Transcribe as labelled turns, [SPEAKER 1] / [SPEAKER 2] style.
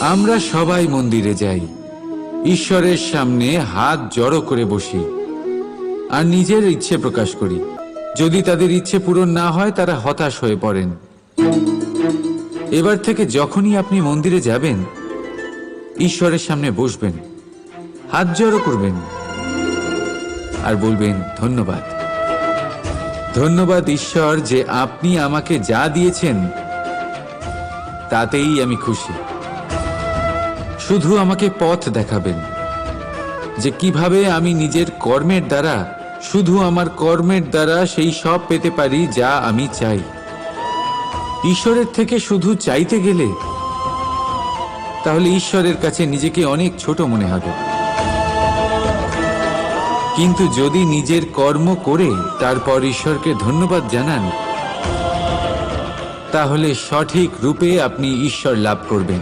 [SPEAKER 1] আমরা সবাই মন্দিরে যাই, ঈশ্বরের সামনে হাত জড়ো করে বসি আর নিজের ইচ্ছে প্রকাশ করি। যদি তাদের ইচ্ছে পূরণ না হয় তারা হতাশ হয়ে পড়েন। এবার থেকে যখনই আপনি মন্দিরে যাবেন, ঈশ্বরের সামনে বসবেন, হাত জড়ো করবেন আর বলবেন, ধন্যবাদ, ধন্যবাদ ঈশ্বর যে আপনি আমাকে যা দিয়েছেন তাতেই আমি খুশি। শুধু আমাকে পথ দেখাবেন যে কিভাবে আমি নিজের কর্মের দ্বারা, শুধু আমার কর্মের দ্বারা সেই সব পেতে পারি যা আমি চাই। ঈশ্বরের থেকে শুধু চাইতে গেলে তাহলে ঈশ্বরের কাছে নিজেকে অনেক ছোট মনে হবে। কিন্তু যদি নিজের কর্ম করে তারপর ঈশ্বরকে ধন্যবাদ জানান, তাহলে সঠিক রূপে আপনি ঈশ্বর লাভ করবেন।